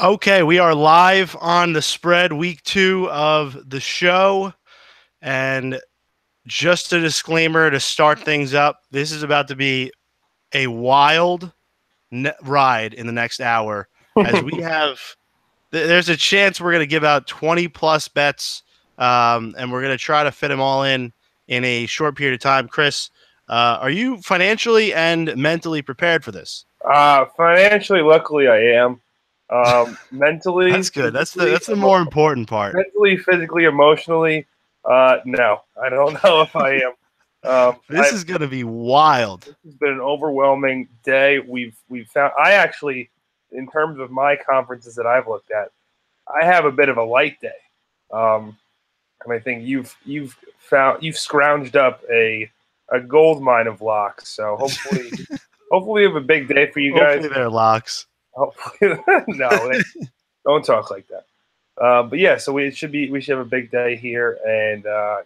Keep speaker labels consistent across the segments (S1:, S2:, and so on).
S1: Okay, we are live on the spread, week 2 of the show. And just a disclaimer to start things up, this is about to be a wild ride in the next hour as we have there's a chance we're going to give out 20 plus bets, and we're going to try to fit them all in a short period of time. Chris, are you financially and mentally prepared for this?
S2: Financially, luckily, I am. Mentally,
S1: That's good. That's the more important part.
S2: physically, emotionally, no, I don't know if I am.
S1: This is going to be wild.
S2: This has been an overwhelming day. We've found. I actually, in terms of my conferences that I've looked at, I have a bit of a light day, and I think you've scrounged up a gold mine of locks. So hopefully we have a big day for you guys.
S1: Hopefully they're locks.
S2: Hopefully, no, don't talk like that. But yeah, so we should have a big day here, and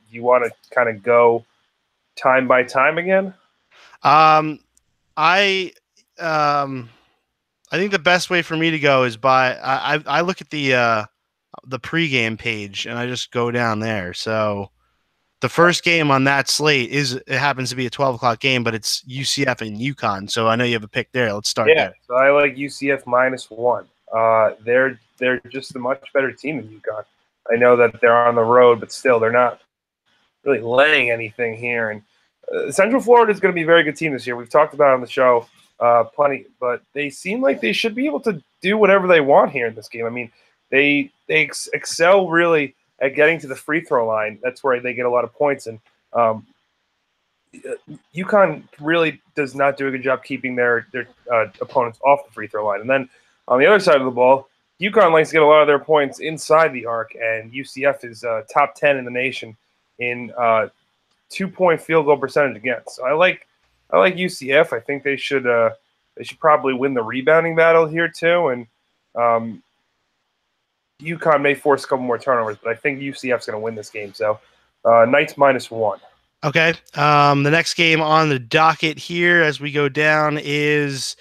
S2: you want to kind of go time by time again?
S1: Um, I I think the best way for me to go is I look at the pregame page and I just go down there. So the first game on that slate it happens to be a 12 o'clock game, but it's UCF and UConn. So I know you have a pick there. Let's start there.
S2: So I like UCF -1. They're just a much better team than UConn. I know that they're on the road, but still, they're not really laying anything here. And Central Florida is going to be a very good team this year. We've talked about it on the show plenty, but they seem like they should be able to do whatever they want here in this game. I mean, they excel really at getting to the free throw line. That's where they get a lot of points. And UConn really does not do a good job keeping their opponents off the free throw line. And then on the other side of the ball, UConn likes to get a lot of their points inside the arc, and UCF is top 10 in the nation in 2-point field goal percentage against. So I like UCF. I think they should probably win the rebounding battle here too. And UConn may force a couple more turnovers, but I think UCF's going to win this game. So Knights -1.
S1: Okay. The next game on the docket here as we go down is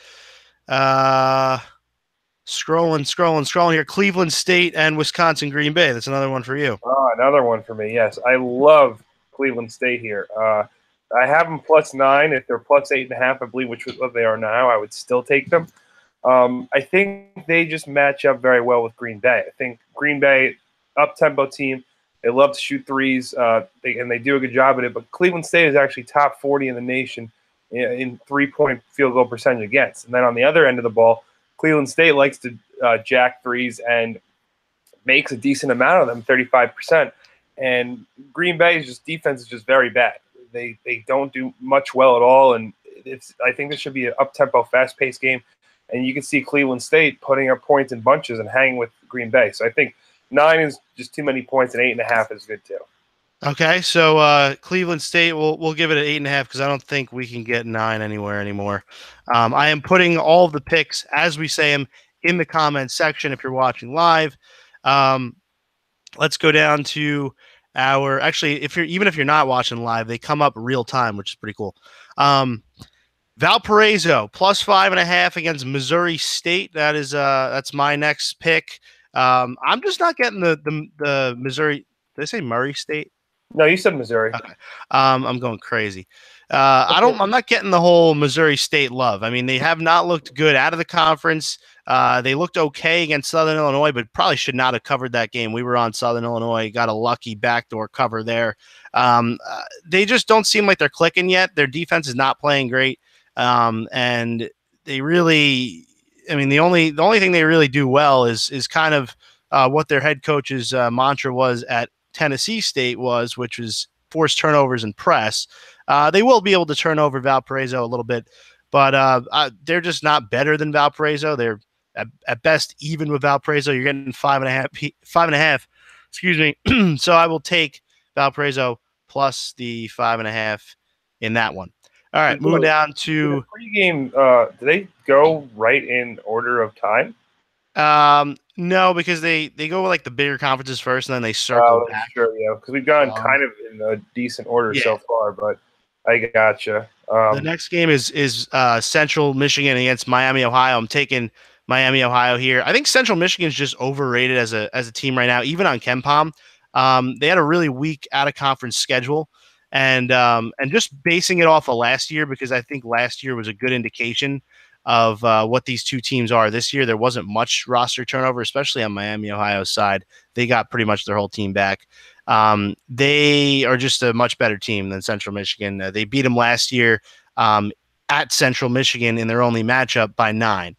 S1: scrolling here. Cleveland State and Wisconsin Green Bay. That's another one for you.
S2: Another one for me. Yes, I love Cleveland State here. I have them +9. If they're +8.5, I believe, which is what they are now, I would still take them. I think they just match up very well with Green Bay. I think Green Bay, up-tempo team. They love to shoot threes, and they do a good job at it. But Cleveland State is actually top 40 in the nation in 3-point field goal percentage against. And then on the other end of the ball, Cleveland State likes to jack threes and makes a decent amount of them, 35%. And Green Bay's defense is just very bad. They don't do much well at all, and I think this should be an up-tempo, fast-paced game. And you can see Cleveland State putting up points in bunches and hanging with Green Bay. So I think 9 is just too many points, and 8.5 is good too.
S1: Okay, so Cleveland State, we'll give it an 8.5 because I don't think we can get 9 anywhere anymore. I am putting all of the picks as we say them in the comments section if you're watching live. Let's go down to actually if you're not watching live, they come up real time, which is pretty cool. Valparaiso +5.5 against Missouri State. That's my next pick. I'm just not getting the Missouri. Did I say Murray State?
S2: No, you said Missouri.
S1: Okay. I'm going crazy. I'm not getting the whole Missouri State love. I mean, they have not looked good out of the conference. They looked okay against Southern Illinois, but probably should not have covered that game. We were on Southern Illinois, got a lucky backdoor cover there. They just don't seem like they're clicking yet. Their defense is not playing great, and they really. I mean, the only thing they really do well is kind of what their head coach's mantra was at Tennessee State which was force turnovers and press. They will be able to turn over Valparaiso a little bit, but they're just not better than Valparaiso. They're at best even with Valparaiso. You're getting 5.5. Excuse me. So I will take Valparaiso plus the 5.5 in that one. All right, moving down to
S2: pregame. Do they go right in order of time?
S1: No, because they go with like the bigger conferences first, and then they circle back.
S2: Sure, yeah, because we've gone kind of in a decent order so far, but I gotcha.
S1: The next game is Central Michigan against Miami, Ohio. I'm taking Miami, Ohio here. I think Central Michigan is just overrated as a team right now, even on KenPom. They had a really weak out of conference schedule, and just basing it off of last year, because I think last year was a good indication of what these two teams are. This year there wasn't much roster turnover, especially on Miami, Ohio's side. They got pretty much their whole team back. They are just a much better team than Central Michigan. They beat them last year at Central Michigan in their only matchup by 9.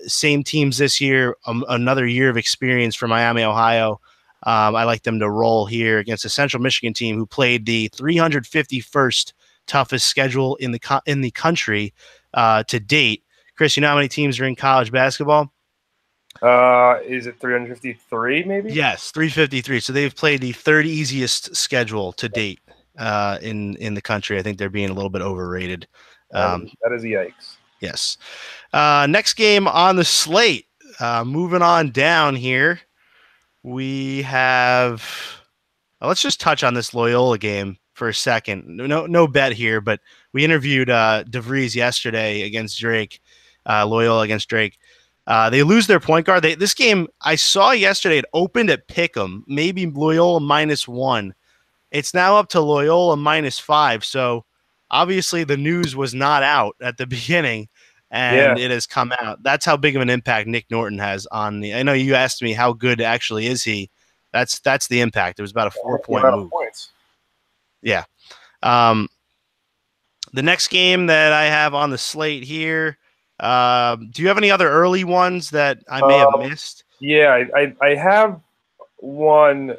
S1: Same teams this year, another year of experience for Miami, Ohio. I like them to roll here against a Central Michigan team who played the 351st toughest schedule in the country to date. Chris, you know how many teams are in college basketball?
S2: Is it 353 maybe?
S1: Yes, 353. So they've played the third easiest schedule to date in the country. I think they're being a little bit overrated.
S2: That is yikes.
S1: Yes. Next game on the slate. Moving on down here, we have. Let's just touch on this Loyola game for a second. No bet here, but we interviewed DeVries yesterday against Drake. Loyola against Drake. They lose their point guard. This game I saw yesterday. It opened at Pick'em, maybe Loyola -1. It's now up to Loyola -5. So obviously the news was not out at the beginning, and it has come out. That's how big of an impact Nick Norton has on the. I know you asked me how good actually is he. That's the impact. It was about a 4-point move.
S2: Points.
S1: Yeah. The next game that I have on the slate here. Do you have any other early ones that I may have missed?
S2: Yeah, I have one.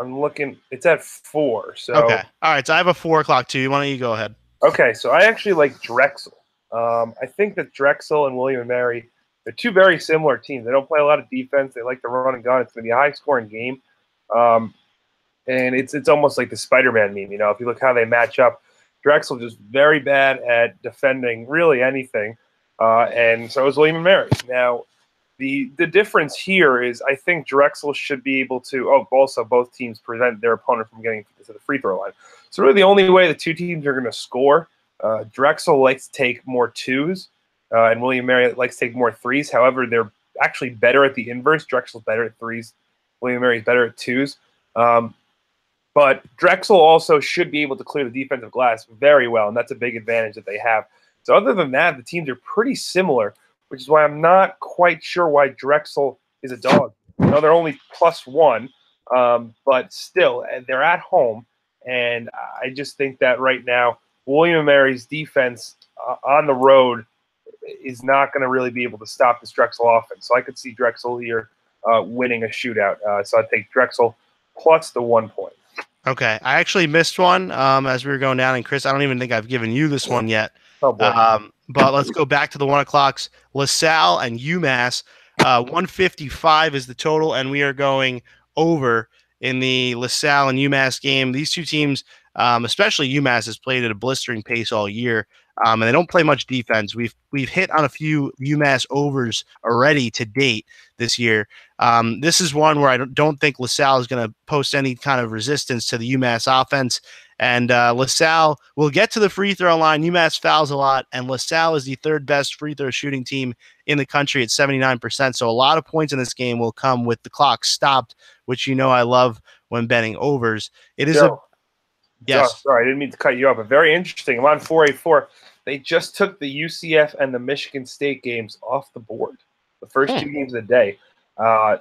S2: I'm looking. It's at 4. So
S1: okay. All right. So I have a 4 o'clock too. Why don't you go ahead?
S2: Okay. So I actually like Drexel. I think that Drexel and William and Mary, they're two very similar teams. They don't play a lot of defense. They like to run and gun. It's going to be a high-scoring game. And it's almost like the Spider-Man meme. You know, if you look how they match up, Drexel just very bad at defending really anything. And so is William and Mary. Now, the difference here is I think Drexel should be able to also both teams prevent their opponent from getting to the free throw line. So really the only way the two teams are going to score, Drexel likes to take more 2s, and William Mary likes to take more 3s. However, they're actually better at the inverse. Drexel's better at 3s. William Mary's better at 2s. But Drexel also should be able to clear the defensive glass very well, and that's a big advantage that they have. So other than that, the teams are pretty similar, which is why I'm not quite sure why Drexel is a dog. You know, they're only +1, but still, they're at home, and I just think that right now, William & Mary's defense on the road is not going to really be able to stop this Drexel offense. So I could see Drexel here winning a shootout. So I'd take Drexel plus the 1 point.
S1: Okay. I actually missed one as we were going down, and Chris, I don't even think I've given you this one yet.
S2: Oh, boy.
S1: But let's go back to the 1 o'clocks. LaSalle and UMass. 155 is the total, and we are going over in the LaSalle and UMass game. These two teams, especially UMass, has played at a blistering pace all year, and they don't play much defense. We've hit on a few UMass overs already to date this year. This is one where I don't think LaSalle is going to post any kind of resistance to the UMass offense. And LaSalle will get to the free throw line. UMass fouls a lot, and LaSalle is the third best free throw shooting team in the country at 79%. So a lot of points in this game will come with the clock stopped, which you know I love when betting overs. It is yes.
S2: Sorry, I didn't mean to cut you off, but very interesting. I'm on 484. They just took the UCF and the Michigan State games off the board. The first 2 games of the day. I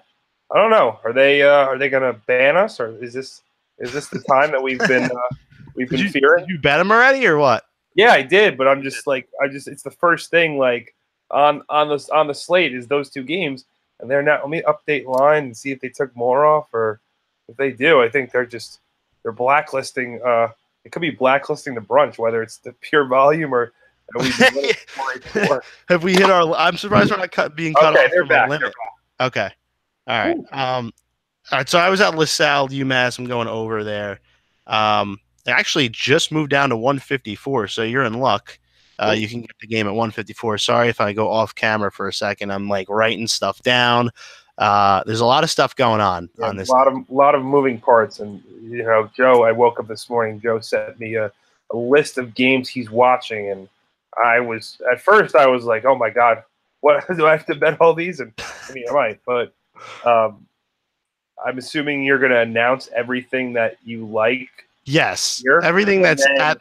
S2: don't know. Are they going to ban us, or is this the time that we've been fearing?
S1: Did you bet them already or what?
S2: Yeah, I did, but I'm just like it's the first thing like on the slate is those 2 games, and they're not. Let me update line and see if they took more off, or if they do, I think they're blacklisting. It could be blacklisting the brunch, whether it's the pure volume or
S1: have we hit our? I'm surprised we're not being cut off
S2: from
S1: a limit. Okay, all right. All right. So I was at LaSalle, UMass. I'm going over there. They actually just moved down to 154, so you're in luck. You can get the game at 154. Sorry if I go off camera for a second. I'm like writing stuff down. There's a lot of stuff going on this.
S2: A lot of moving parts, and you know, Joe. I woke up this morning. Joe sent me a list of games he's watching, and at first I was like, oh my god, What do I have to bet all these? And I mean, I might, but um, I'm assuming you're going to announce everything that you like
S1: Yes,
S2: here,
S1: everything
S2: and
S1: that's
S2: then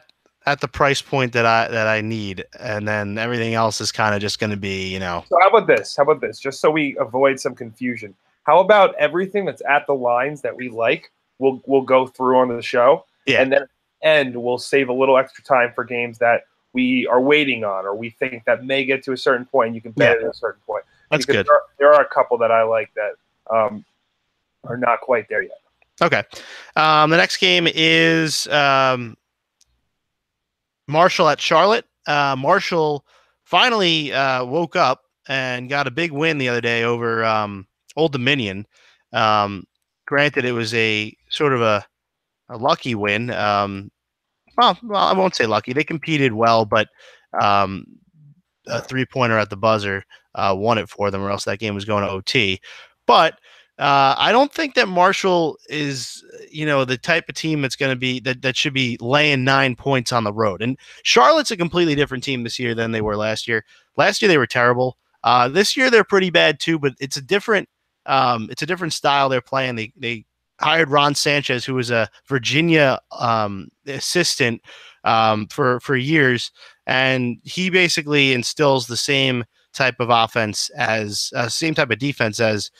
S1: at the price point that I need, and then everything else is kind of just going to be, you know.
S2: so how about this? How about this? Just so we avoid some confusion, how about everything that's at the lines that we like? We'll go through on the show,
S1: Yeah,
S2: and then at the end we'll save a little extra time for games that we are waiting on, or we think that may get to a certain point. And you can bet
S1: yeah,
S2: it at a certain point
S1: that's
S2: because
S1: good.
S2: there are a couple that I like that are not quite there yet.
S1: Okay, the next game is Marshall at Charlotte. Marshall finally woke up and got a big win the other day over Old Dominion. Um, Granted, it was a sort of a lucky win. Well, I won't say lucky. They competed well, but um, a 3-pointer at the buzzer won it for them, or else that game was going to OT. But I don't think that Marshall is, the type of team that's going to be that should be laying 9 points on the road. And Charlotte's a completely different team this year than they were last year. Last year they were terrible. This year they're pretty bad too, but it's a different style they're playing. They hired Ron Sanchez, who was a Virginia assistant for years, and he basically instills the same type of offense as same type of defense as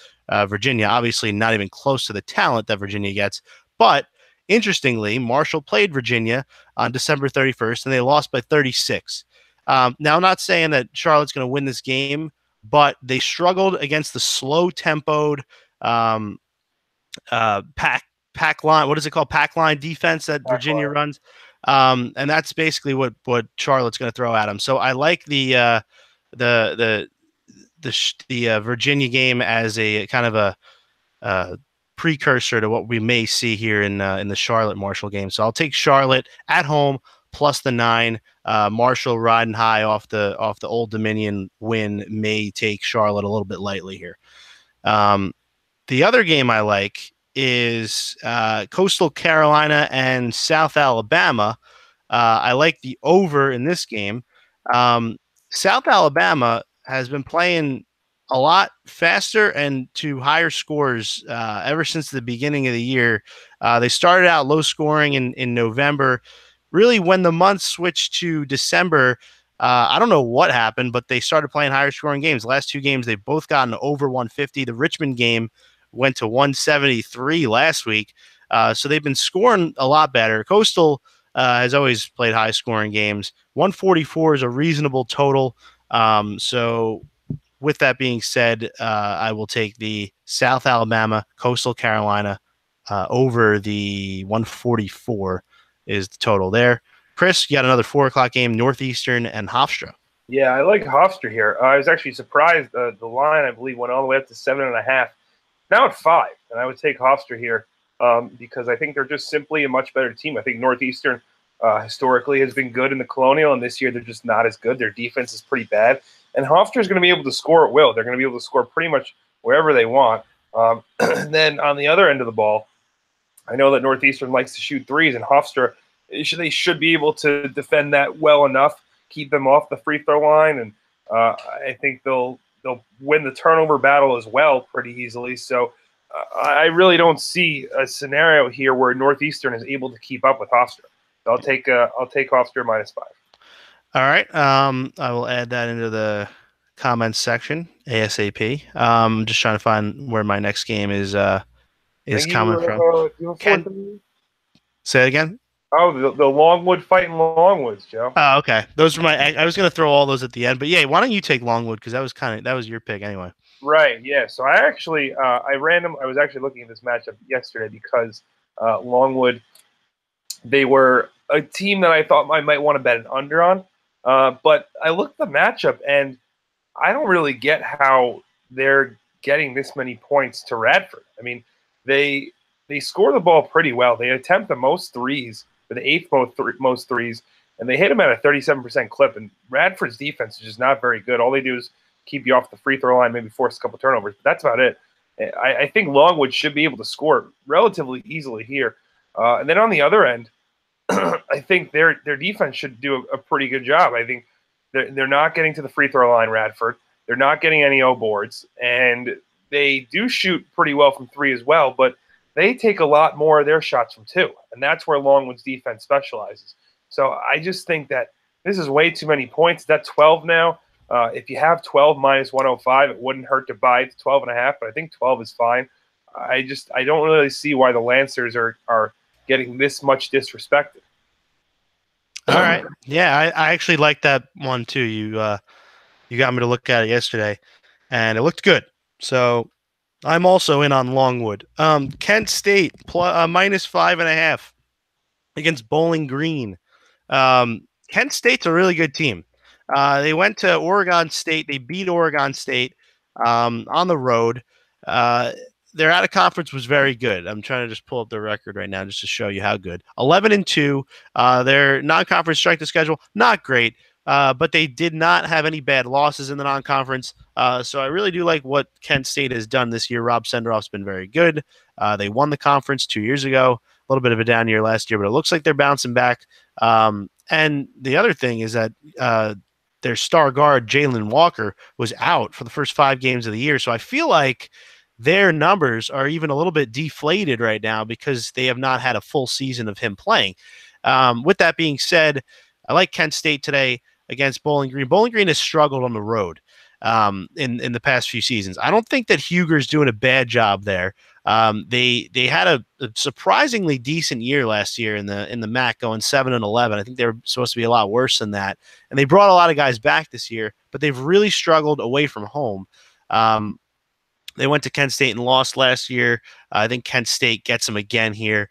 S1: Virginia. Obviously, not even close to the talent that Virginia gets, but interestingly, Marshall played Virginia on December 31st, and they lost by 36. Now, I'm not saying that Charlotte's going to win this game, but they struggled against the slow-tempoed um, pack line. What is it called? Pack line defense that Virginia runs. And that's basically what Charlotte's going to throw at them. So I like the Virginia game as a kind of a precursor to what we may see here in the Charlotte Marshall game. So I'll take Charlotte at home plus the 9. Marshall riding high off the Old Dominion win may take Charlotte a little bit lightly here. The other game I like is Coastal Carolina and South Alabama. I like the over in this game. Um, South Alabama has been playing a lot faster and to higher scores ever since the beginning of the year. They started out low scoring in November. Really, when the month switched to December, I don't know what happened, but they started playing higher scoring games. The last two games, they've both gotten over 150. The Richmond game went to 173 last week. So they've been scoring a lot better. Coastal has always played high scoring games. 144 is a reasonable total. So with that being said, I will take the South Alabama, Coastal Carolina over the 144 is the total there. Chris, you got another 4 o'clock game, Northeastern and Hofstra.
S2: Yeah, I like Hofstra here. I was actually surprised. The line, I believe, went all the way up to 7.5. Now at 5, and I would take Hofstra here because I think they're just simply a much better team. I think Northeastern historically has been good in the Colonial, and this year they're just not as good. Their defense is pretty bad, and Hofstra is going to be able to score at will. They're going to be able to score pretty much wherever they want. And then on the other end of the ball, I know that Northeastern likes to shoot threes, and Hofstra, they should be able to defend that well enough, keep them off the free throw line, and I think they'll win the turnover battle as well pretty easily. So I really don't see a scenario here where Northeastern is able to keep up with Hofstra. So I'll take Hofstra -5.
S1: All right. I will add that into the comments section ASAP. Just trying to find where my next game is coming from. Say it again.
S2: Oh, the Longwood fighting Longwoods, Joe.
S1: Oh, okay. Those were I was gonna throw all those at the end, but yeah, why don't you take Longwood because that was your pick anyway.
S2: Right. Yeah. So I actually I was actually looking at this matchup yesterday because Longwood, they were a team that I thought I might want to bet an under on, but I looked at the matchup and I don't really get how they're getting this many points to Radford. I mean, they score the ball pretty well. They attempt the most threes, the 8th most threes, and they hit them at a 37% clip. And Radford's defense is just not very good. All they do is keep you off the free throw line, maybe force a couple turnovers. But that's about it. I think Longwood should be able to score relatively easily here. And then on the other end, I think their defense should do a pretty good job. I think they're not getting to the free throw line, Radford. They're not getting any O boards, and they do shoot pretty well from three as well, but they take a lot more of their shots from two, and that's where Longwood's defense specializes. So I just think that this is way too many points. That's 12 now. If you have 12 minus 105, it wouldn't hurt to buy it to 12.5, but I think 12 is fine. I don't really see why the Lancers are getting this much disrespected.
S1: All right. Yeah, I actually like that one too. You got me to look at it yesterday, and it looked good. So I'm also in on Longwood. Kent State minus 5.5 against Bowling Green. Kent State's a really good team. They went to Oregon State. They beat Oregon State on the road. Their out of conference was very good. I'm trying to just pull up the record right now just to show you how good. 11-2. Their non-conference strength of schedule not great, but they did not have any bad losses in the non-conference. So I really do like what Kent State has done this year. Rob Senderoff's been very good. They won the conference 2 years ago. A little bit of a down year last year, but it looks like they're bouncing back. And the other thing is that their star guard, Jalen Walker, was out for the first 5 games of the year. So I feel like their numbers are even a little bit deflated right now because they have not had a full season of him playing. With that being said, I like Kent State today against Bowling Green. Bowling Green has struggled on the road in the past few seasons. I don't think that Huger's doing a bad job there. They had a surprisingly decent year last year in the MAC, going 7-11. I think they were supposed to be a lot worse than that, and they brought a lot of guys back this year, but they've really struggled away from home. They went to Kent State and lost last year. I think Kent State gets them again here.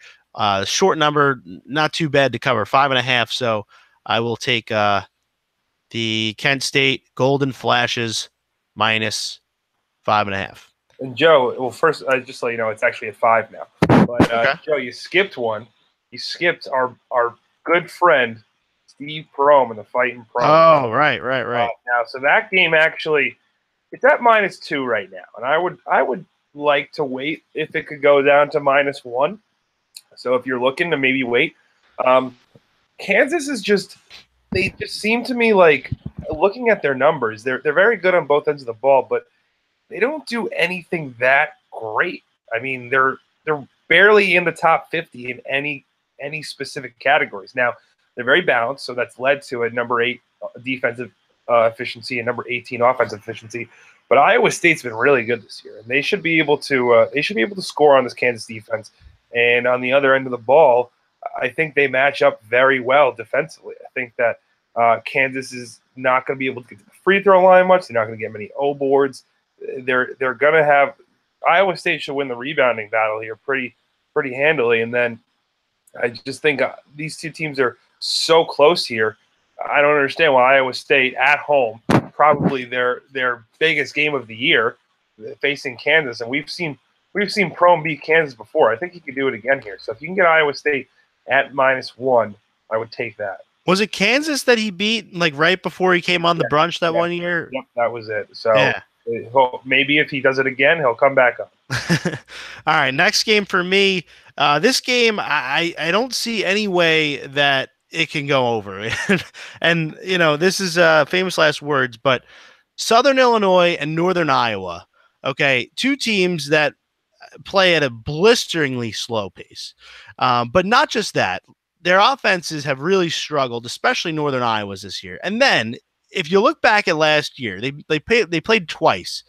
S1: Short number, not too bad to cover, 5.5. So I will take the Kent State Golden Flashes minus 5.5.
S2: And Joe, well, first, just so you know, it's actually at 5 now. But okay. Joe, you skipped one. You skipped our good friend Steve Prohm in the Fighting Prohm.
S1: Oh, right.
S2: Now, so that game actually, it's at -2 right now, and I would like to wait if it could go down to -1. So if you're looking to maybe wait, Kansas is they just seem to me like, looking at their numbers, they're very good on both ends of the ball, but they don't do anything that great. I mean, they're barely in the top 50 in any specific categories. Now, they're very balanced, so that's led to a number 8 defensive efficiency and number 18 offensive efficiency. But Iowa State's been really good this year, and they should be able to score on this Kansas defense. And on the other end of the ball, I think they match up very well defensively. I think that Kansas is not going to be able to get to the free throw line much. They're not going to get many O boards. They're going to have Iowa State should win the rebounding battle here pretty handily. And then I just think these two teams are so close here. I don't understand why Iowa State at home, probably their biggest game of the year, facing Kansas, and we've seen Prohm beat Kansas before. I think he could do it again here. So if you can get Iowa State at -1, I would take that.
S1: Was it Kansas that he beat like right before he came on the brunch that one year?
S2: Yep, that was it. So maybe if he does it again, he'll come back up.
S1: All right, next game for me. This game, I don't see any way that it can go over. And you know, this is famous last words, but Southern Illinois and Northern Iowa. Okay, two teams that play at a blisteringly slow pace. But not just that. Their offenses have really struggled, especially Northern Iowa's this year. And then, if you look back at last year, they played twice,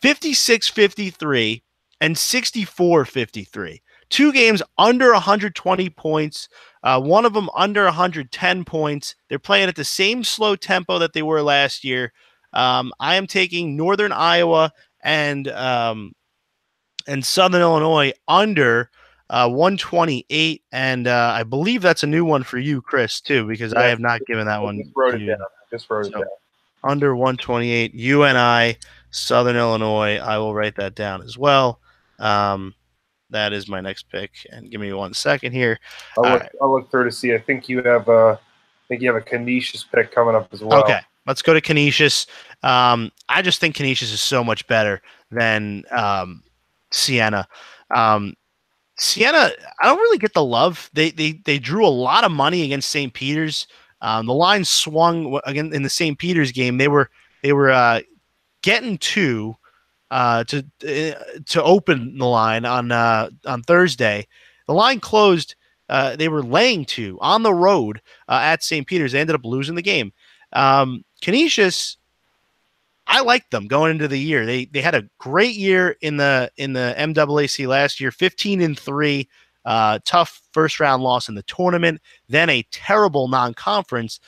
S1: 56-53 and 64-53. Two games under 120 points, one of them under 110 points. They're playing at the same slow tempo that they were last year. I am taking Northern Iowa and Southern Illinois under 128, and I believe that's a new one for you, Chris, too, because I have not given that one.
S2: Just wrote it down.
S1: Under 128, UNI, Southern Illinois. I will write that down as well. That is my next pick. And give me 1 second here.
S2: I'll look through to see. I think you have a Canisius pick coming up as well.
S1: Okay, let's go to Canisius. I just think Canisius is so much better than Siena. Siena, I don't really get the love. They drew a lot of money against St. Peter's. The line swung again in the St. Peter's game. They were getting two to open the line on Thursday. The line closed. They were laying two on the road at St. Peter's. They ended up losing the game. Canisius, I liked them going into the year. They had a great year in the MAAC last year, 15-3, tough first round loss in the tournament, then a terrible non-conference.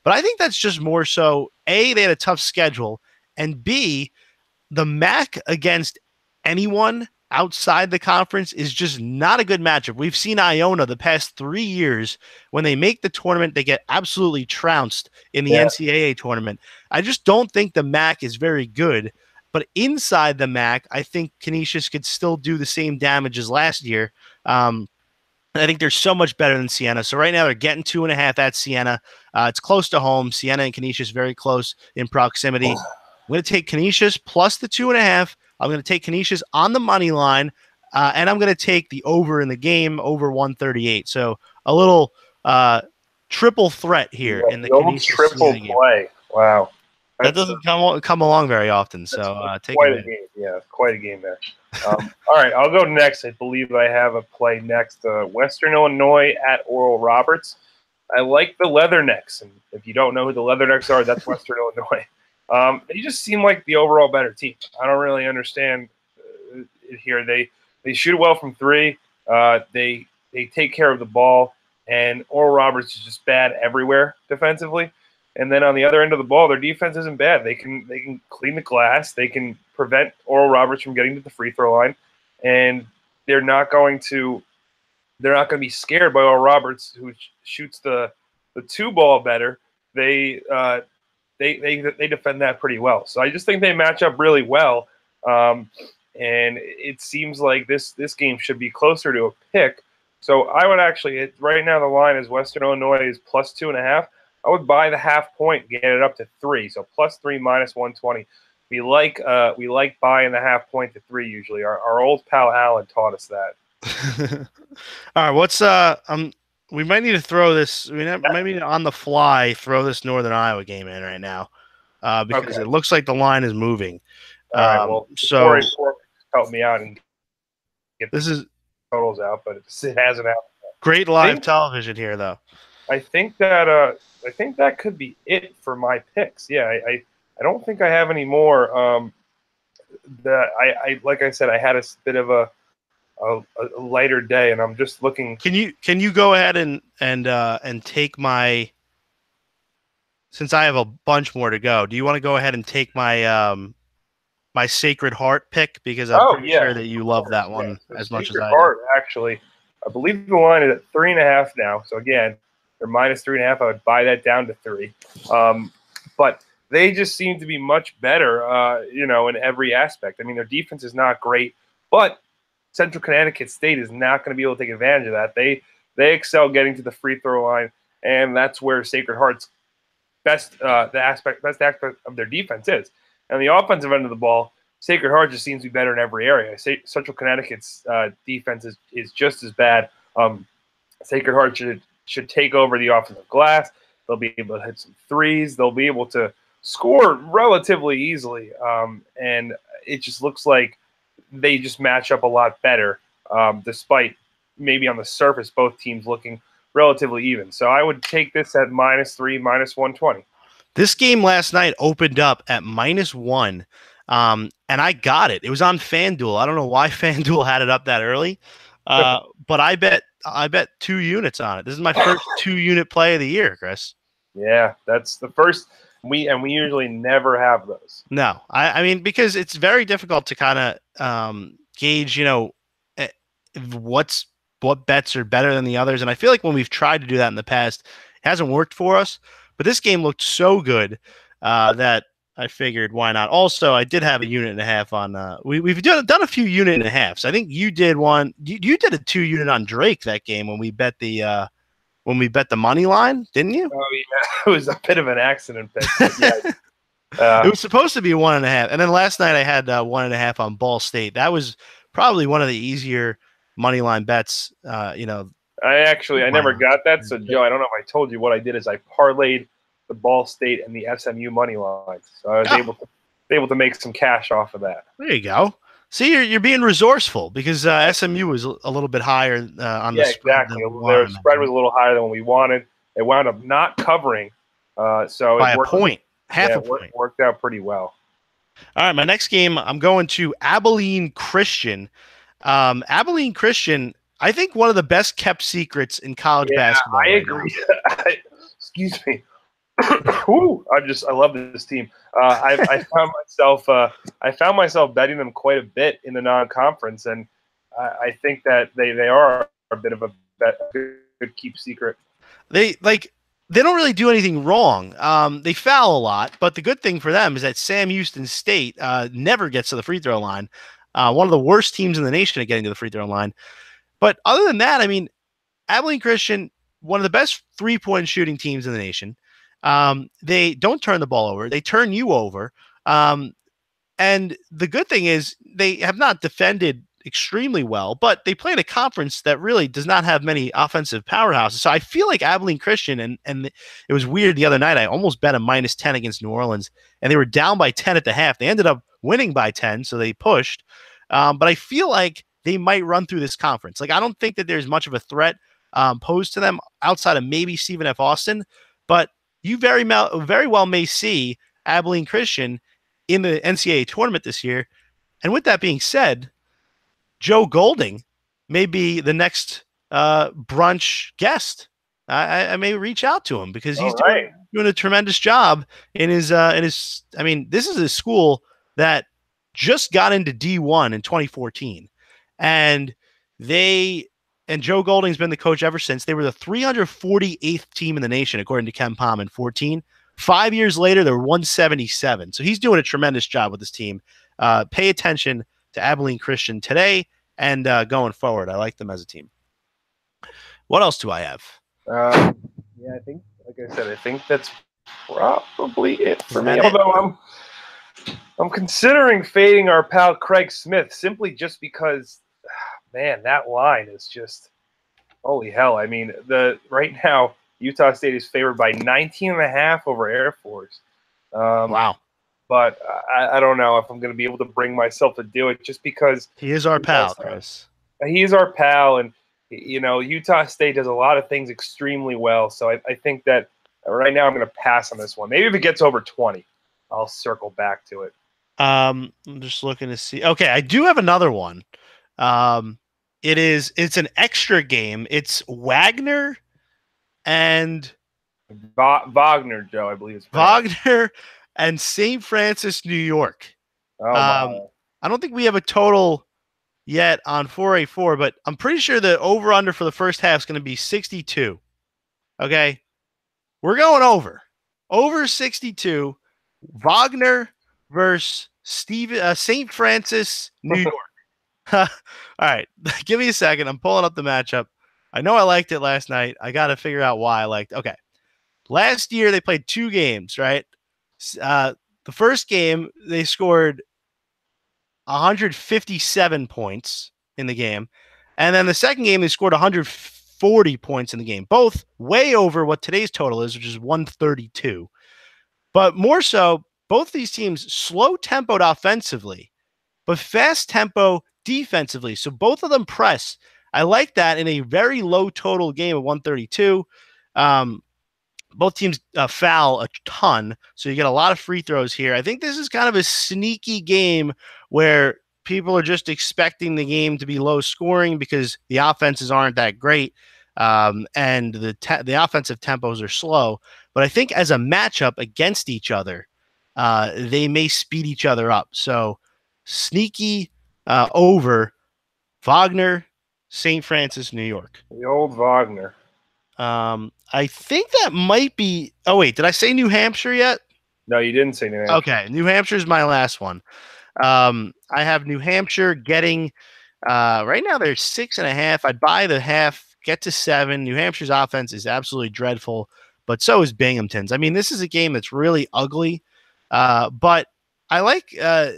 S1: But I think that's just more so A, they had a tough schedule, and B, the MAC against anyone outside the conference is just not a good matchup. We've seen Iona the past 3 years. When they make the tournament, they get absolutely trounced in the NCAA tournament. I just don't think the MAC is very good. But inside the MAC, I think Canisius could still do the same damage as last year. I think they're so much better than Siena. So right now they're getting 2.5 at Siena. It's close to home. Siena and Canisius very close in proximity. I'm going to take Canisius plus the 2.5. I'm going to take Canisius on the money line, and I'm going to take the over in the game, over 138. So a little triple threat here in the
S2: Canisius triple play. Wow.
S1: That doesn't come along very often. So take
S2: quite a game. Yeah, quite a game there. All right, I'll go next. I believe I have a play next. Western Illinois at Oral Roberts. I like the Leathernecks, and if you don't know who the Leathernecks are, that's Western Illinois. They just seem like the overall better team. I don't really understand it here. They shoot well from three. They take care of the ball, and Oral Roberts is just bad everywhere defensively. And then on the other end of the ball, their defense isn't bad. They can clean the glass. They can prevent Oral Roberts from getting to the free throw line, and they're not going to be scared by Oral Roberts, who shoots the two ball better. They defend that pretty well. So I just think they match up really well. And it seems like this game should be closer to a pick. So I would actually, right now the line is Western Illinois is plus 2.5. I would buy the half point, get it up to 3. So plus 3 minus 120. We like buying the half point to 3 usually. Our old pal Alan taught us that.
S1: All right, what's we might need to throw this. We might need to on the fly throw this Northern Iowa game in right now because it looks like the line is moving.
S2: All right, well,
S1: so
S2: help me out and get
S1: this is
S2: totals out, but it hasn't happened.
S1: Great live television here, though.
S2: I think that could be it for my picks. Yeah, I don't think I have any more. I like I said, I had a bit of a lighter day, and I'm just looking.
S1: Can you go ahead and take my? Since I have a bunch more to go, do you want to go ahead and take my my Sacred Heart pick, because I'm pretty sure that you love that one as much as I do.
S2: Heart, actually, I believe the line is at 3.5 now. So again, they're minus 3.5. I would buy that down to 3. But they just seem to be much better, in every aspect. I mean, their defense is not great, but Central Connecticut State is not going to be able to take advantage of that. They excel getting to the free throw line, and that's where Sacred Heart's best aspect of their defense is. And the offensive end of the ball, Sacred Heart just seems to be better in every area. Central Connecticut's defense is just as bad. Sacred Heart should take over the offensive glass. They'll be able to hit some threes. They'll be able to score relatively easily. And it just looks like they just match up a lot better, despite maybe on the surface both teams looking relatively even. So I would take this at -3, -120.
S1: This game last night opened up at -1, and I got it. It was on FanDuel. I don't know why FanDuel had it up that early, but I bet 2 units on it. This is my first 2-unit play of the year, Chris.
S2: Yeah, that's the first. We usually never have those.
S1: No, I mean, because it's very difficult to kind of gauge, what bets are better than the others. And I feel like when we've tried to do that in the past, it hasn't worked for us. But this game looked so good that I figured, why not? Also, I did have a 1.5 on. We've done a few 1.5s. I think you did one. You did a 2-unit on Drake that game when we bet the money line, didn't you?
S2: Oh yeah, it was a bit of an accident pick.
S1: It was supposed to be 1.5, and then last night I had 1.5 on Ball State. That was probably one of the easier money line bets. I
S2: never got that. So Joe, I don't know if I told you what I did is I parlayed the Ball State and the SMU money lines. So I was able to able to make some cash off of that.
S1: There you go. See, you're being resourceful because SMU was a little bit higher on the spread
S2: Exactly.
S1: than we
S2: Their
S1: wanted
S2: spread was a little higher than what we wanted. They wound up not covering, so
S1: by
S2: it
S1: a
S2: worked.
S1: point, half
S2: Yeah,
S1: a point.
S2: worked out pretty well.
S1: All right, my next game, I'm going to Abilene Christian. Abilene Christian, I think one of the best kept secrets in college basketball.
S2: I
S1: right
S2: agree.
S1: now.
S2: Excuse me. I love this team. I found myself betting them quite a bit in the non-conference, and I think that they are a bit of a good keep secret.
S1: They don't really do anything wrong. They foul a lot, but the good thing for them is that Sam Houston State never gets to the free throw line. One of the worst teams in the nation at getting to the free throw line. But other than that, I mean, Abilene Christian, one of the best 3-point shooting teams in the nation. They don't turn the ball over. They turn you over. And the good thing is they have not defended extremely well, but they play in a conference that really does not have many offensive powerhouses. So I feel like Abilene Christian, and it was weird the other night. I almost bet a -10 against New Orleans, and they were down by 10 at the half. They ended up winning by 10, so they pushed. But I feel like they might run through this conference. Like, I don't think that there's much of a threat posed to them outside of maybe Stephen F. Austin, but you very well may see Abilene Christian in the NCAA tournament this year. And with that being said, Joe Golding may be the next brunch guest. I may reach out to him because he's doing a tremendous job in his. I mean, this is a school that just got into D1 in 2014, and Joe Golding's been the coach ever since. They were the 348th team in the nation according to Ken Pom in 14. 5 years later, they're 177. So he's doing a tremendous job with his team. Pay attention to Abilene Christian today and going forward. I like them as a team. What else do I have?
S2: I think, like I said, I think that's probably it for me. Although I'm considering fading our pal Craig Smith simply just because, man, that line is just holy hell. I mean, right now Utah State is favored by 19.5 over Air Force.
S1: Wow.
S2: But I don't know if I'm going to be able to bring myself to do it just because
S1: he is our pal, Chris.
S2: He's our pal, and Utah State does a lot of things extremely well. So I think that right now I'm going to pass on this one. Maybe if it gets over 20, I'll circle back to it.
S1: I'm just looking to see. Okay, I do have another one. It's an extra game. It's Wagner and
S2: Wagner, Joe, I believe it's
S1: Wagner and St. Francis, New York. I don't think we have a total yet on 4A4, but I'm pretty sure the over-under for the first half is going to be 62. Okay? We're going over. Over 62. Wagner versus St. Francis, New York. All right. Give me a second. I'm pulling up the matchup. I know I liked it last night. I got to figure out why I liked it. Okay. Last year, they played 2 games, right? The first game, they scored 157 points in the game. And then the second game, they scored 140 points in the game, both way over what today's total is, which is 132. But more so, both these teams slow-tempoed offensively, but fast-tempo defensively. So both of them press. I like that in a very low-total game of 132. Both teams foul a ton, so you get a lot of free throws here. I think this is kind of a sneaky game where people are just expecting the game to be low scoring because the offenses aren't that great, and the offensive tempos are slow. But I think as a matchup against each other, they may speed each other up. So sneaky over Wagner, St. Francis, New York.
S2: The old Wagner.
S1: I think that might be. Oh wait, did I say New Hampshire yet?
S2: No, you didn't say New Hampshire.
S1: Okay, New Hampshire is my last one. I have New Hampshire getting. Right now they're 6.5. I'd buy the half, get to 7. New Hampshire's offense is absolutely dreadful, but so is Binghamton's. I mean, this is a game that's really ugly, but I like. I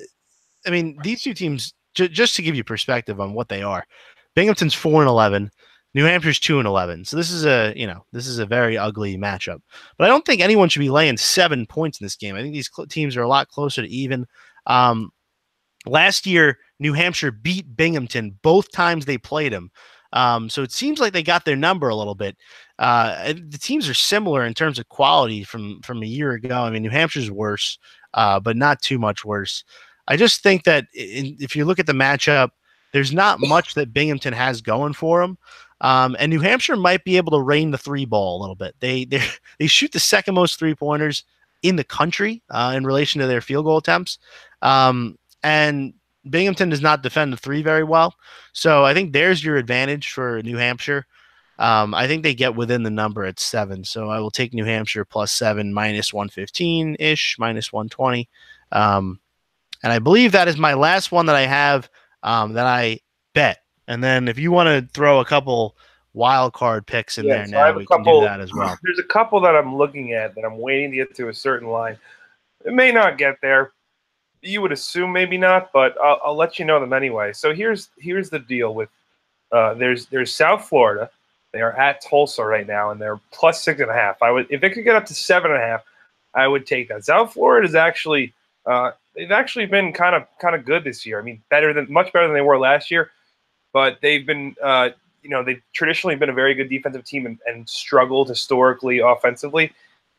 S1: mean, these two teams. Just to give you perspective on what they are, Binghamton's 4-11. New Hampshire's 2-11. So this is a very ugly matchup. But I don't think anyone should be laying 7 points in this game. I think these teams are a lot closer to even. Um, Last year, New Hampshire beat Binghamton both times they played them. So it seems like they got their number a little bit. The teams are similar in terms of quality from a year ago. I mean, New Hampshire's worse, but not too much worse. I just think that if you look at the matchup, there's not much that Binghamton has going for them. And New Hampshire might be able to rain the three ball a little bit. They shoot the second most 3-pointers in the country in relation to their field goal attempts. And Binghamton does not defend the three very well. So I think there's your advantage for New Hampshire. I think they get within the number at 7. So I will take New Hampshire +7, -115-ish, -120. And I believe that is my last one that I have that I bet. And then if you want to throw a couple wild card picks in there
S2: so
S1: now, we can do that as well.
S2: There's a couple that I'm looking at that I'm waiting to get to a certain line. It may not get there. You would assume maybe not, but I'll let you know them anyway. So here's the deal with there's South Florida. They are at Tulsa right now, and they're +6.5. If it could get up to 7.5, I would take that. South Florida is actually they've actually been kind of good this year. I mean, much better than they were last year, but they've been they've traditionally been a very good defensive team and struggled historically offensively.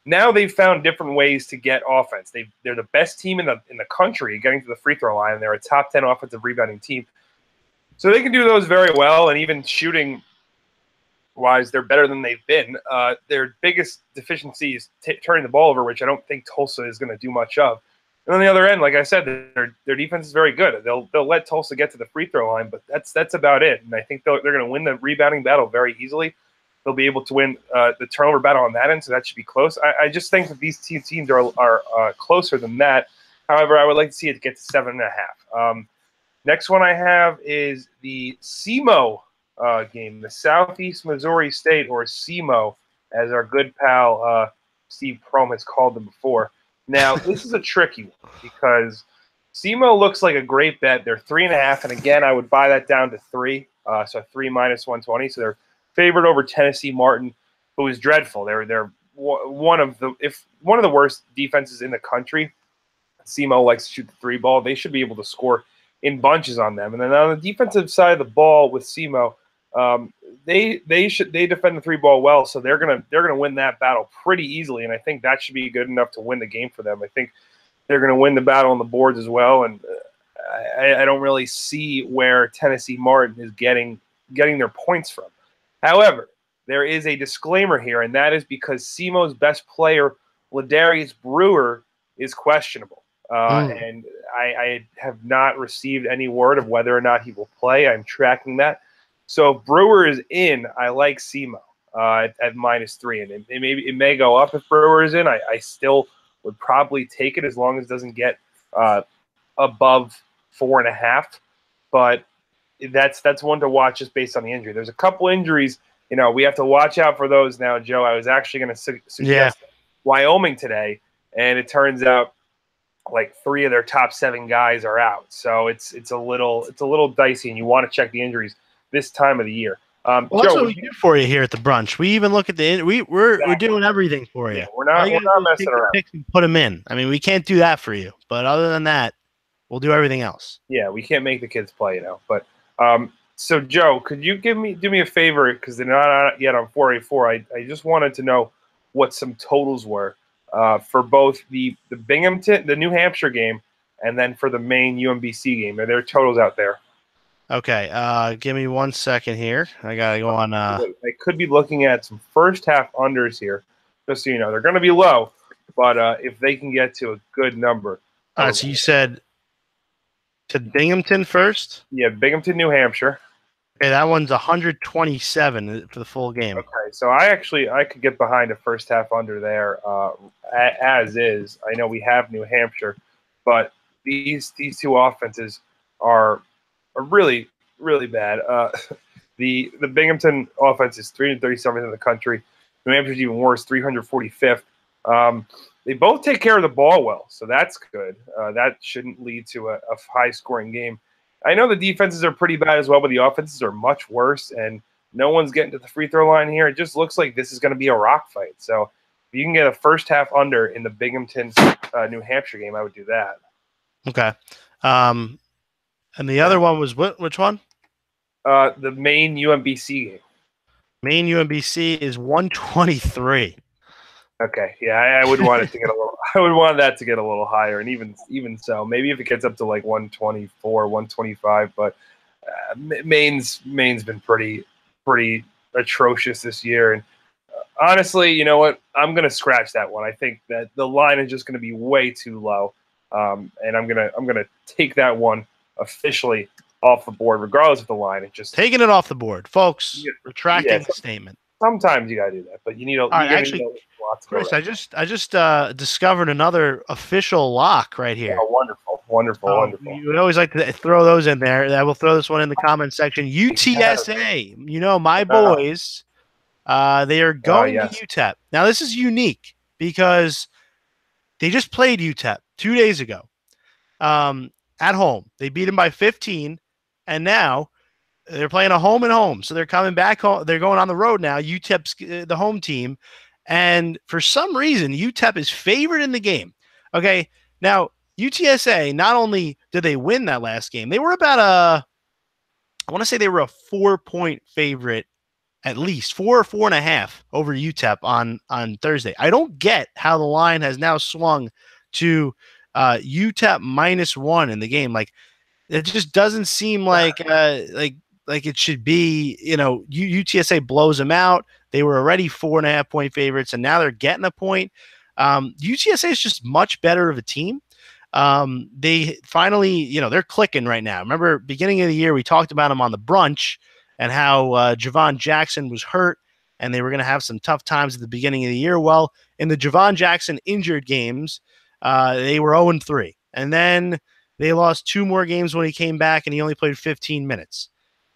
S2: Now they've found different ways to get offense. They're the best team in the country getting to the free throw line. They're a top 10 offensive rebounding team. So they can do those very well, and even shooting wise, they're better than they've been. Their biggest deficiency is turning the ball over, which I don't think Tulsa is going to do much of. And on the other end, like I said, their defense is very good. They'll let Tulsa get to the free throw line, but that's about it. And I think they're going to win the rebounding battle very easily. They'll be able to win the turnover battle on that end, so that should be close. I just think that these teams are closer than that. However, I would like to see it get to 7.5. Next one I have is the SEMO game, the Southeast Missouri State, or SEMO, as our good pal Steve Prohm has called them before. Now, this is a tricky one because SEMO looks like a great bet. They're 3.5, and again, I would buy that down to 3, so 3 -120. So they're favored over Tennessee Martin, who is dreadful. They're one of the worst defenses in the country. SEMO likes to shoot the 3 ball. They should be able to score in bunches on them. And then on the defensive side of the ball with SEMO, they defend the 3 ball well, so they're gonna win that battle pretty easily. And I think that should be good enough to win the game for them. I think they're gonna win the battle on the boards as well. And I don't really see where Tennessee Martin is getting their points from. However, there is a disclaimer here, and that is because SEMO's best player, Ladarius Brewer, is questionable. And I have not received any word of whether or not he will play. I'm tracking that. So if Brewer is in, I like SEMO at -3. And it may go up if Brewer is in. I still would probably take it as long as it doesn't get above 4.5. But that's one to watch just based on the injury. There's a couple injuries, we have to watch out for those now, Joe. I was actually going to suggest Wyoming today, and it turns out like 3 of their top 7 guys are out. So it's a little dicey, and you want to check the injuries this time of the year.
S1: Well,
S2: Joe,
S1: that's what we do for you here at the brunch. We even look at we're doing everything for you.
S2: Yeah, we're not messing around.
S1: Picks and put them in. I mean, we can't do that for you, but other than that, we'll do everything else.
S2: Yeah, we can't make the kids play, But so Joe, could you do me a favor, because they're not out yet on 484. I just wanted to know what some totals were for both the Binghamton, the New Hampshire game, and then for the main UMBC game. Are there totals out there?
S1: Okay, give me 1 second here. I gotta go on.
S2: I could be looking at some first half unders here, just so you know. They're going to be low, but if they can get to a good number.
S1: All right, so you said to Binghamton first?
S2: Yeah, Binghamton, New Hampshire.
S1: Okay, that one's 127 for the full game.
S2: Okay, so I could get behind a first half under there as is. I know we have New Hampshire, but these 2 offenses are really, really bad. The Binghamton offense is 337th in the country. New Hampshire's even worse, 345th. They both take care of the ball well, so that's good. That shouldn't lead to a high-scoring game. I know the defenses are pretty bad as well, but the offenses are much worse, and No one's getting to the free throw line here. It just looks like this is going to be a rock fight. So if you can get a first half under in the Binghamton, New Hampshire game, I would do that.
S1: Okay. And the other one was which one?
S2: The main UMBC game.
S1: Main UMBC is 123.
S2: Okay, yeah, I would want it to get a little. I would want that to get a little higher, and even so, maybe if it gets up to like 124, 125. But Maine's been pretty atrocious this year, and honestly, you know what? I'm gonna scratch that one. I think that the line is just gonna be way too low, and I'm gonna take that one officially off the board, regardless of the line. It just
S1: taking it off the board, folks. Retracting the statement.
S2: Sometimes you gotta do that, but you need a.
S1: Actually, Chris, I just discovered another official lock right here.
S2: Oh, wonderful.
S1: You would always like to throw those in there. I will throw this one in the comment section. UTSA, my boys, they are going to UTEP. Now, this is unique because they just played UTEP 2 days ago at home. They beat them by 15, and now they're playing a home and home. So they're coming back home. They're going on the road now. UTEP's the home team. And for some reason, UTEP is favored in the game. Okay. Now, UTSA, not only did they win that last game, they were about I want to say they were a 4-point favorite, at least 4 or 4.5 over UTEP on Thursday. I don't get how the line has now swung to UTEP -1 in the game. Like, it just doesn't seem like it should be. UTSA blows them out. They were already 4.5-point favorites, and now they're getting a point. UTSA is just much better of a team. They finally, they're clicking right now. Remember, beginning of the year, we talked about them on the brunch and how Javon Jackson was hurt, and they were going to have some tough times at the beginning of the year. Well, in the Javon Jackson injured games, they were 0-3. And then they lost 2 more games when he came back, and he only played 15 minutes.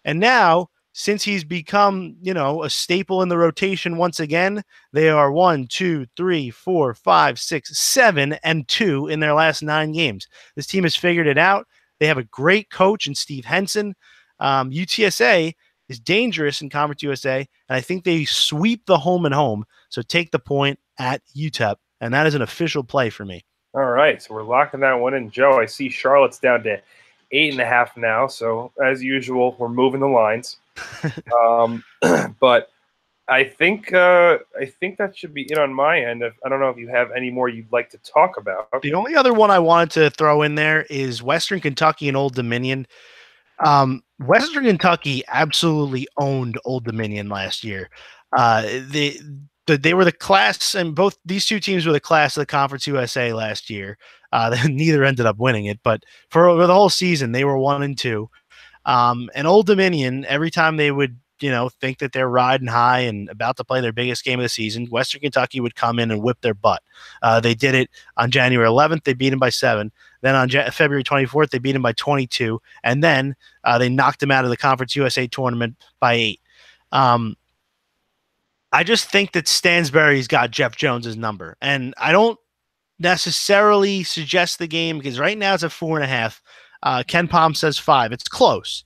S1: And now, since he's become, a staple in the rotation once again, they are 1, 2, 3, 4, 5, 6, 7-2 in their last 9 games. This team has figured it out. They have a great coach in Steve Henson. UTSA is dangerous in Conference USA, and I think they sweep the home and home. So take the point at UTEP, and that is an official play for me.
S2: All right, so we're locking that one in. Joe, I see Charlotte's down to 8.5 now. So as usual, we're moving the lines. But I think that should be it on my end. I don't know if you have any more you'd like to talk about.
S1: The only other one I wanted to throw in there is Western Kentucky and Old Dominion. Western Kentucky absolutely owned Old Dominion last year. They were the class, and both these two teams were the class of the Conference USA last year. Neither ended up winning it, but for the whole season, they were 1-2. And Old Dominion, every time they would, think that they're riding high and about to play their biggest game of the season, Western Kentucky would come in and whip their butt. They did it on January 11th. They beat them by 7. Then on February 24th, they beat them by 22. And then they knocked them out of the Conference USA tournament by 8. I just think that Stansbury's got Jeff Jones's number. And I don't necessarily suggest the game because right now it's at 4.5. Ken Palm says 5. It's close.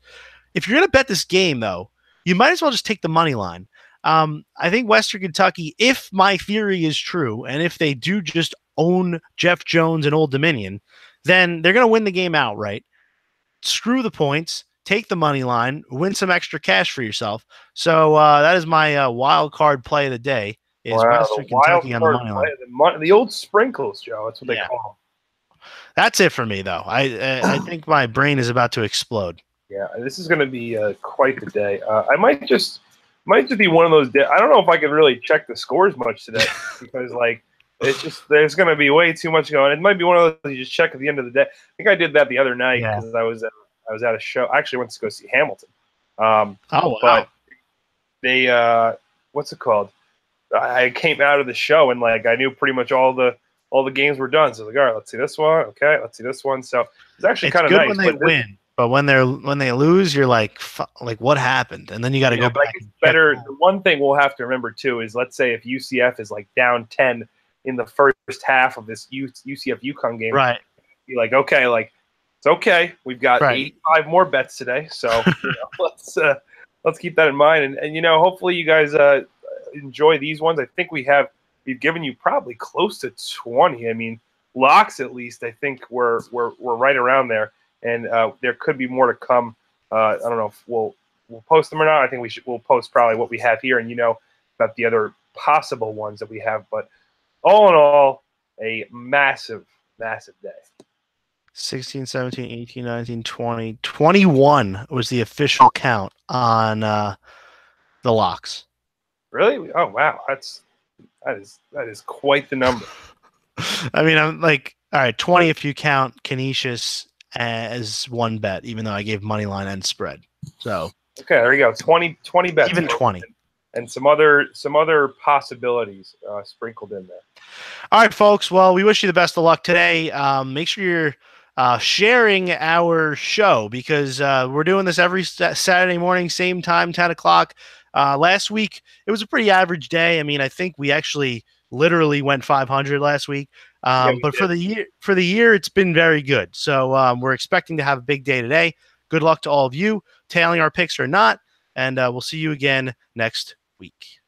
S1: If you're going to bet this game, though, you might as well just take the money line. I think Western Kentucky, if my theory is true, and if they do just own Jeff Jones and Old Dominion, then they're going to win the game outright. Screw the points. Take the money line, win some extra cash for yourself. So that is my wild card play of the day. Is Western Kentucky on the money line?
S2: The old sprinkles, Joe. That's what they call them.
S1: That's it for me, though. I think my brain is about to explode.
S2: Yeah, this is going to be quite the day. I might just be one of those days. I don't know if I can really check the scores much today because there's going to be way too much going. It might be one of those you just check at the end of the day. I think I did that the other night because I was at a show. I actually went to go see Hamilton.
S1: Oh, wow.
S2: But they, what's it called? I came out of the show and I knew pretty much all the games were done. So I was like, all right, let's see this one. Okay, let's see this one. So it's actually kind of nice
S1: when they win, but when they lose, you're like what happened? And then you got to go back.
S2: It's better. The one thing we'll have to remember too is let's say if UCF is down 10 in the first half of this UCF UConn game,
S1: right?
S2: Be like, okay, it's okay. We've got 85 more bets today, so let's keep that in mind. And hopefully you guys enjoy these ones. I think we've given you probably close to 20. I mean, locks at least. I think we're right around there, and there could be more to come. I don't know if we'll post them or not. I think we'll post probably what we have here, and about the other possible ones that we have. But all in all, a massive, massive day.
S1: 16, 17, 18, 19, 20, 21 was the official count on the locks.
S2: Really? Oh wow, that is quite the number.
S1: I mean, I'm like, all right, 20 if you count Canisius as one bet, even though I gave money line and spread. So
S2: okay, there you go. 20 bets.
S1: Even 20.
S2: And some other possibilities sprinkled in there.
S1: All right, folks. Well, we wish you the best of luck today. Make sure you're sharing our show because we're doing this every Saturday morning, same time, 10 o'clock. Last week, it was a pretty average day. I mean, I think we actually literally went 500 last week. But for the year, it's been very good. So we're expecting to have a big day today. Good luck to all of you, tailing our picks or not. And we'll see you again next week.